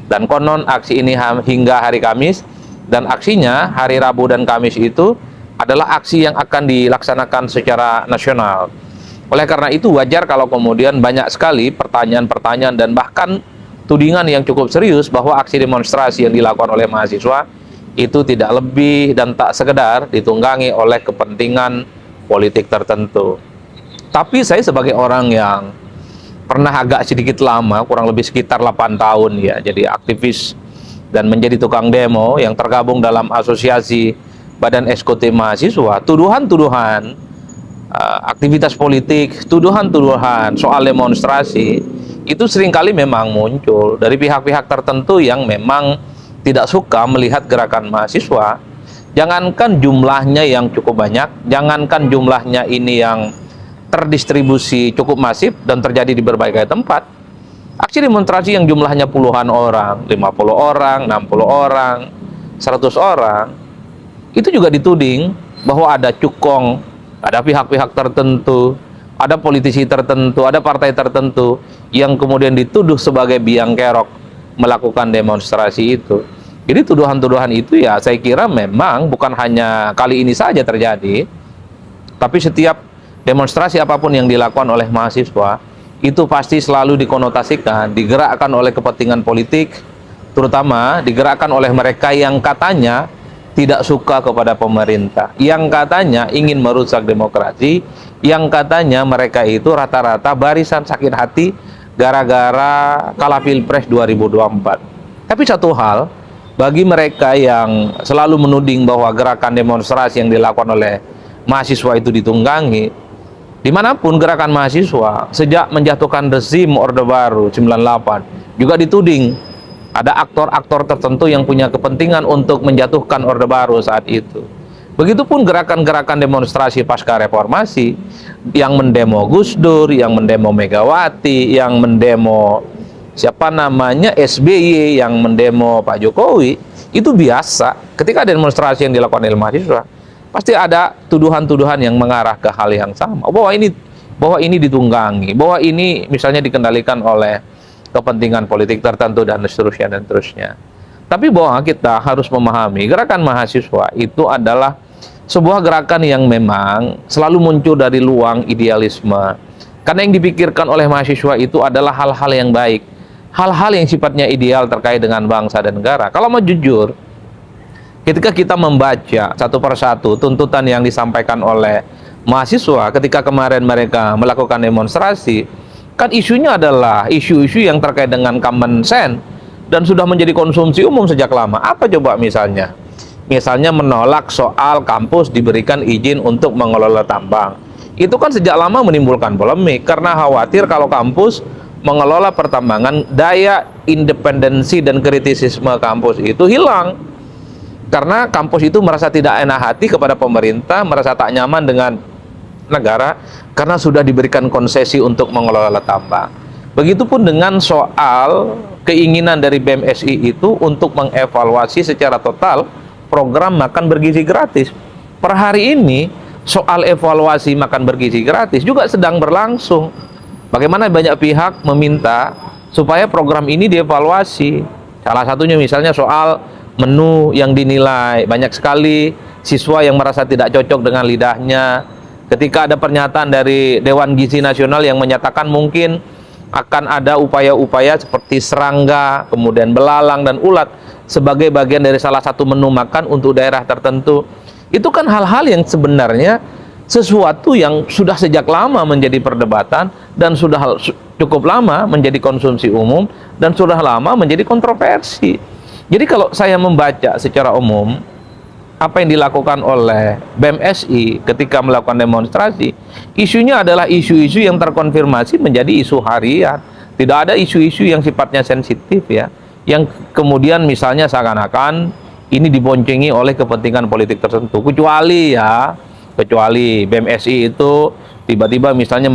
Dan konon aksi ini hingga hari Kamis, dan aksinya hari Rabu dan Kamis itu adalah aksi yang akan dilaksanakan secara nasional. Oleh karena itu wajar kalau kemudian banyak sekali pertanyaan-pertanyaan dan bahkan tudingan yang cukup serius bahwa aksi demonstrasi yang dilakukan oleh mahasiswa itu tidak lebih dan tak sekedar ditunggangi oleh kepentingan politik tertentu. Tapi saya sebagai orang yang pernah agak sedikit lama, kurang lebih sekitar 8 tahun ya, jadi aktivis dan menjadi tukang demo yang tergabung dalam asosiasi Badan Eksekutif Mahasiswa, tuduhan-tuduhan aktivitas politik, tuduhan-tuduhan soal demonstrasi itu seringkali memang muncul dari pihak-pihak tertentu yang memang tidak suka melihat gerakan mahasiswa. Jangankan jumlahnya yang cukup banyak, jangankan jumlahnya ini yang terdistribusi cukup masif dan terjadi di berbagai tempat. Aksi demonstrasi yang jumlahnya puluhan orang, 50 orang, 60 orang, 100 orang, itu juga dituding bahwa ada cukong, ada pihak-pihak tertentu, ada politisi tertentu, ada partai tertentu yang kemudian dituduh sebagai biang kerok melakukan demonstrasi itu. Jadi tuduhan-tuduhan itu ya saya kira memang bukan hanya kali ini saja terjadi, tapi setiap demonstrasi apapun yang dilakukan oleh mahasiswa itu pasti selalu dikonotasikan, digerakkan oleh kepentingan politik, terutama digerakkan oleh mereka yang katanya tidak suka kepada pemerintah, yang katanya ingin merusak demokrasi, yang katanya mereka itu rata-rata barisan sakit hati gara-gara kalah Pilpres 2024. Tapi satu hal, bagi mereka yang selalu menuding bahwa gerakan demonstrasi yang dilakukan oleh mahasiswa itu ditunggangi, dimanapun gerakan mahasiswa sejak menjatuhkan rezim Orde Baru 98 juga dituding ada aktor-aktor tertentu yang punya kepentingan untuk menjatuhkan Orde Baru saat itu. Begitupun gerakan-gerakan demonstrasi pasca reformasi yang mendemo Gus Dur, yang mendemo Megawati, yang mendemo siapa namanya SBY, yang mendemo Pak Jokowi, itu biasa. Ketika ada demonstrasi yang dilakukan oleh mahasiswa, pasti ada tuduhan-tuduhan yang mengarah ke hal yang sama, bahwa ini ditunggangi, bahwa ini misalnya dikendalikan oleh kepentingan politik tertentu dan seterusnya dan seterusnya. Tapi bahwa kita harus memahami gerakan mahasiswa itu adalah sebuah gerakan yang memang selalu muncul dari luang idealisme. Karena yang dipikirkan oleh mahasiswa itu adalah hal-hal yang baik, hal-hal yang sifatnya ideal terkait dengan bangsa dan negara. Kalau mau jujur, ketika kita membaca satu persatu tuntutan yang disampaikan oleh mahasiswa ketika kemarin mereka melakukan demonstrasi, kan isunya adalah isu-isu yang terkait dengan common sense dan sudah menjadi konsumsi umum sejak lama. Apa coba misalnya? Misalnya menolak soal kampus diberikan izin untuk mengelola tambang. Itu kan sejak lama menimbulkan polemik karena khawatir kalau kampus mengelola pertambangan, daya independensi dan kritisisme kampus itu hilang. Karena kampus itu merasa tidak enak hati kepada pemerintah, merasa tak nyaman dengan negara karena sudah diberikan konsesi untuk mengelola tambang. Begitupun dengan soal keinginan dari BMSI itu untuk mengevaluasi secara total program makan bergizi gratis. Per hari ini soal evaluasi makan bergizi gratis juga sedang berlangsung. Bagaimana banyak pihak meminta supaya program ini dievaluasi. Salah satunya misalnya soal menu yang dinilai, banyak sekali siswa yang merasa tidak cocok dengan lidahnya. Ketika ada pernyataan dari Dewan Gizi Nasional yang menyatakan mungkin akan ada upaya-upaya seperti serangga, kemudian belalang dan ulat sebagai bagian dari salah satu menu makan untuk daerah tertentu. Itu kan hal-hal yang sebenarnya sesuatu yang sudah sejak lama menjadi perdebatan dan sudah cukup lama menjadi konsumsi umum dan sudah lama menjadi kontroversi. Jadi kalau saya membaca secara umum apa yang dilakukan oleh BMSI ketika melakukan demonstrasi, isunya adalah isu-isu yang terkonfirmasi menjadi isu harian. Tidak ada isu-isu yang sifatnya sensitif ya, yang kemudian misalnya seakan-akan ini diboncengi oleh kepentingan politik tertentu. Kecuali BMSI itu tiba-tiba misalnya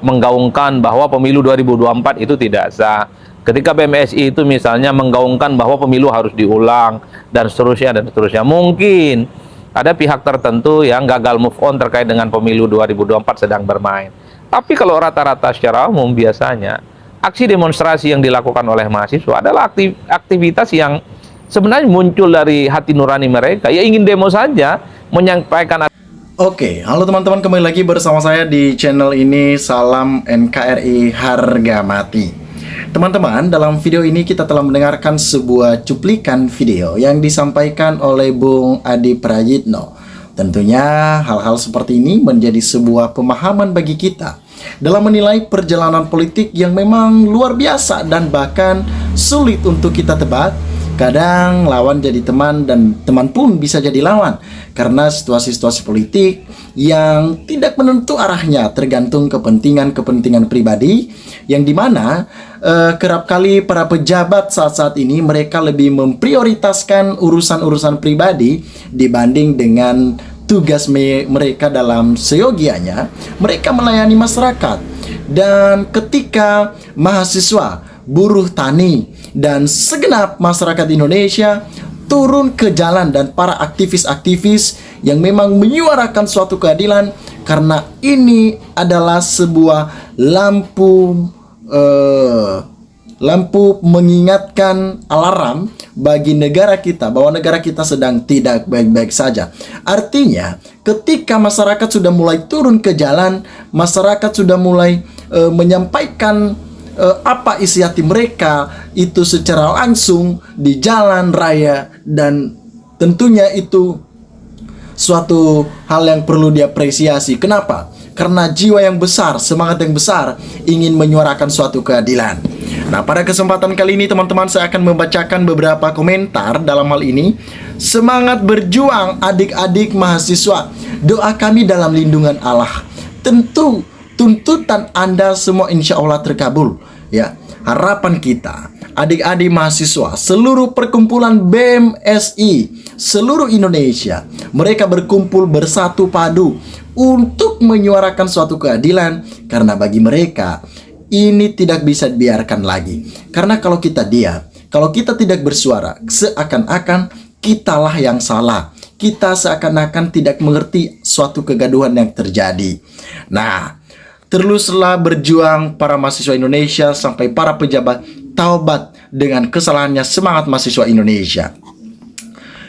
menggaungkan bahwa pemilu 2024 itu tidak sah. Ketika BMSI itu misalnya menggaungkan bahwa pemilu harus diulang dan seterusnya. Mungkin ada pihak tertentu yang gagal move on terkait dengan pemilu 2024 sedang bermain. Tapi kalau rata-rata secara umum biasanya aksi demonstrasi yang dilakukan oleh mahasiswa adalah aktivitas yang sebenarnya muncul dari hati nurani mereka, ya ingin demo saja, menyampaikan. Oke, halo teman-teman, kembali lagi bersama saya di channel ini. Salam NKRI harga mati. Teman-teman, dalam video ini kita telah mendengarkan sebuah cuplikan video yang disampaikan oleh Bung Adi Prayitno. Tentunya hal-hal seperti ini menjadi sebuah pemahaman bagi kita dalam menilai perjalanan politik yang memang luar biasa dan bahkan sulit untuk kita tebak. Kadang lawan jadi teman dan teman pun bisa jadi lawan karena situasi-situasi politik yang tidak menentu arahnya, tergantung kepentingan pribadi yang dimana kerap kali para pejabat saat-saat ini mereka lebih memprioritaskan urusan-urusan pribadi dibanding dengan tugas mereka dalam seyogianya mereka melayani masyarakat. Dan ketika mahasiswa, buruh tani, dan segenap masyarakat Indonesia turun ke jalan dan para aktivis-aktivis yang memang menyuarakan suatu keadilan, karena ini adalah sebuah lampu mengingatkan alarm bagi negara kita bahwa negara kita sedang tidak baik-baik saja. Artinya ketika masyarakat sudah mulai turun ke jalan, masyarakat sudah mulai menyampaikan apa isi hati mereka itu secara langsung di jalan raya, dan tentunya itu suatu hal yang perlu diapresiasi. Kenapa? Karena jiwa yang besar, semangat yang besar ingin menyuarakan suatu keadilan. Nah, pada kesempatan kali ini teman-teman, saya akan membacakan beberapa komentar dalam hal ini. Semangat berjuang adik-adik mahasiswa, doa kami dalam lindungan Allah. Tentu tuntutan Anda semua insya Allah terkabul. Ya, harapan kita adik-adik mahasiswa seluruh perkumpulan BMSI seluruh Indonesia, mereka berkumpul bersatu padu untuk menyuarakan suatu keadilan, karena bagi mereka ini tidak bisa dibiarkan lagi. Karena kalau kita diam, kalau kita tidak bersuara, seakan-akan kitalah yang salah. Kita seakan-akan tidak mengerti suatu kegaduhan yang terjadi. Nah, teruslah berjuang para mahasiswa Indonesia sampai para pejabat taubat dengan kesalahannya. Semangat mahasiswa Indonesia.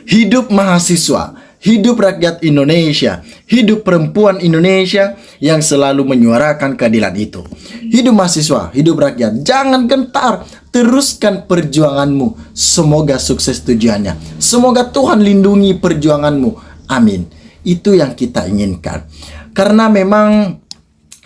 Hidup mahasiswa, hidup rakyat Indonesia, hidup perempuan Indonesia yang selalu menyuarakan keadilan itu. Hidup mahasiswa, hidup rakyat, jangan gentar, teruskan perjuanganmu. Semoga sukses tujuannya. Semoga Tuhan lindungi perjuanganmu. Amin. Itu yang kita inginkan. Karena memang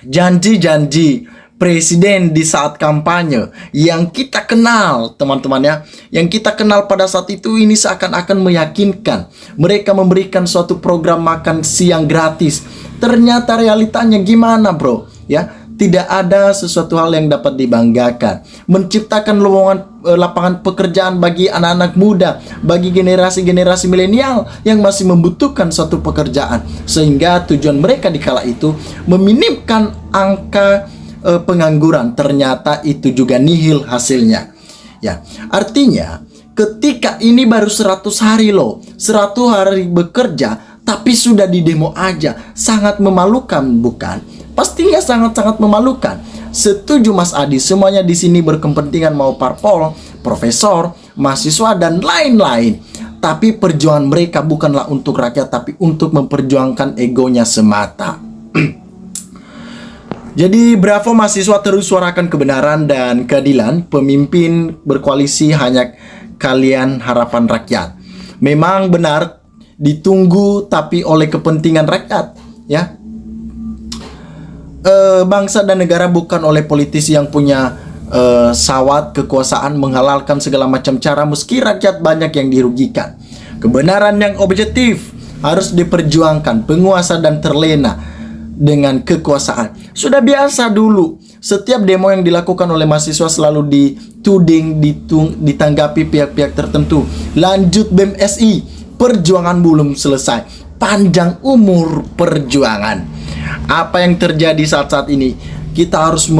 janji-janji presiden di saat kampanye yang kita kenal, teman-teman ya, yang kita kenal pada saat itu ini seakan-akan meyakinkan. Mereka memberikan suatu program makan siang gratis. Ternyata realitanya gimana, bro? Ya, tidak ada sesuatu hal yang dapat dibanggakan. Menciptakan lapangan pekerjaan bagi anak-anak muda, bagi generasi-generasi milenial yang masih membutuhkan suatu pekerjaan, sehingga tujuan mereka di kala itu meminimkan angka pengangguran. Ternyata itu juga nihil hasilnya. Ya, artinya ketika ini baru 100 hari loh, 100 hari bekerja tapi sudah di demo aja, sangat memalukan bukan? Pastinya sangat-sangat memalukan. Setuju Mas Adi, semuanya di sini berkepentingan, mau parpol, profesor, mahasiswa dan lain-lain. Tapi perjuangan mereka bukanlah untuk rakyat, tapi untuk memperjuangkan egonya semata. Jadi bravo mahasiswa, terus suarakan kebenaran dan keadilan. Pemimpin berkoalisi hanya kalian, harapan rakyat. Memang benar ditunggu, tapi oleh kepentingan rakyat, ya. Bangsa dan negara bukan oleh politisi yang punya sawat kekuasaan menghalalkan segala macam cara meski rakyat banyak yang dirugikan. Kebenaran yang objektif harus diperjuangkan. Penguasa dan terlena dengan kekuasaan sudah biasa dulu. Setiap demo yang dilakukan oleh mahasiswa selalu dituding, ditanggapi pihak-pihak tertentu. Lanjut BMSI, perjuangan belum selesai, panjang umur perjuangan. Apa yang terjadi saat-saat ini? Kita harus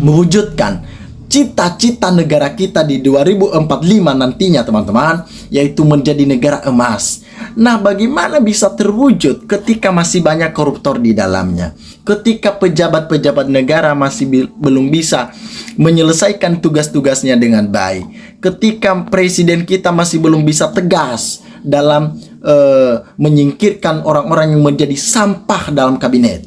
mewujudkan cita-cita negara kita di 2045 nantinya, teman-teman, yaitu menjadi negara emas. Nah, bagaimana bisa terwujud ketika masih banyak koruptor di dalamnya? Ketika pejabat-pejabat negara masih belum bisa menyelesaikan tugas-tugasnya dengan baik. Ketika presiden kita masih belum bisa tegas dalam menyingkirkan orang-orang yang menjadi sampah dalam kabinet.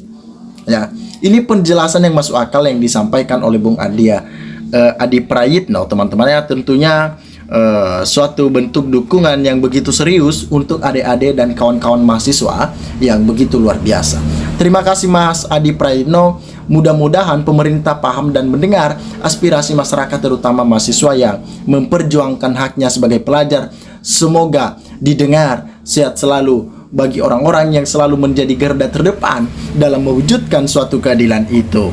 Ya, ini penjelasan yang masuk akal yang disampaikan oleh Bung Adi Prayitno, teman-teman, ya. Tentunya suatu bentuk dukungan yang begitu serius untuk adik-adik dan kawan-kawan mahasiswa yang begitu luar biasa. Terima kasih Mas Adi Prayitno. Mudah-mudahan pemerintah paham dan mendengar aspirasi masyarakat, terutama mahasiswa yang memperjuangkan haknya sebagai pelajar. Semoga didengar. Sehat selalu bagi orang-orang yang selalu menjadi garda terdepan dalam mewujudkan suatu keadilan itu.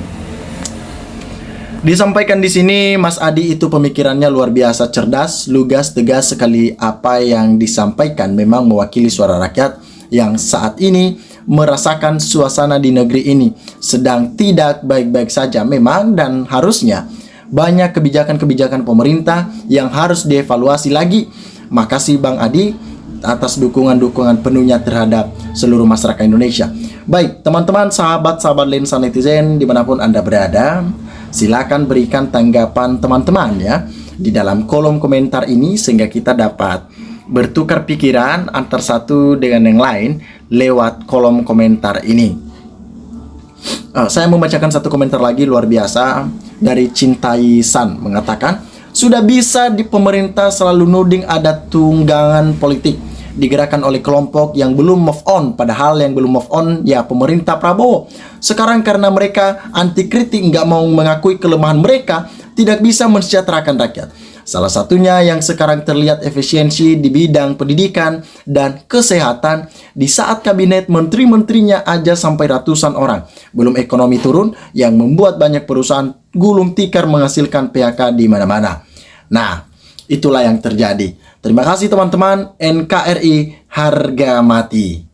Disampaikan di sini, Mas Adi itu pemikirannya luar biasa cerdas, lugas, tegas sekali. Apa yang disampaikan memang mewakili suara rakyat yang saat ini merasakan suasana di negeri ini sedang tidak baik-baik saja memang, dan harusnya banyak kebijakan-kebijakan pemerintah yang harus dievaluasi lagi. Makasih Bang Adi atas dukungan-dukungan penuhnya terhadap seluruh masyarakat Indonesia. Baik, teman-teman, sahabat-sahabat lensa netizen dimanapun Anda berada, silakan berikan tanggapan teman-teman ya di dalam kolom komentar ini, sehingga kita dapat bertukar pikiran antar satu dengan yang lain lewat kolom komentar ini. Saya membacakan satu komentar lagi luar biasa dari Cintai San, mengatakan, sudah bisa di pemerintah selalu nuding ada tunggangan politik digerakkan oleh kelompok yang belum move on, padahal yang belum move on ya pemerintah Prabowo. Sekarang karena mereka anti kritik, nggak mau mengakui kelemahan mereka, tidak bisa mensejahterakan rakyat. Salah satunya yang sekarang terlihat efisiensi di bidang pendidikan dan kesehatan, di saat kabinet menteri-menterinya aja sampai ratusan orang. Belum ekonomi turun yang membuat banyak perusahaan gulung tikar menghasilkan PHK di mana-mana. Nah, itulah yang terjadi. Terima kasih teman-teman. NKRI harga mati.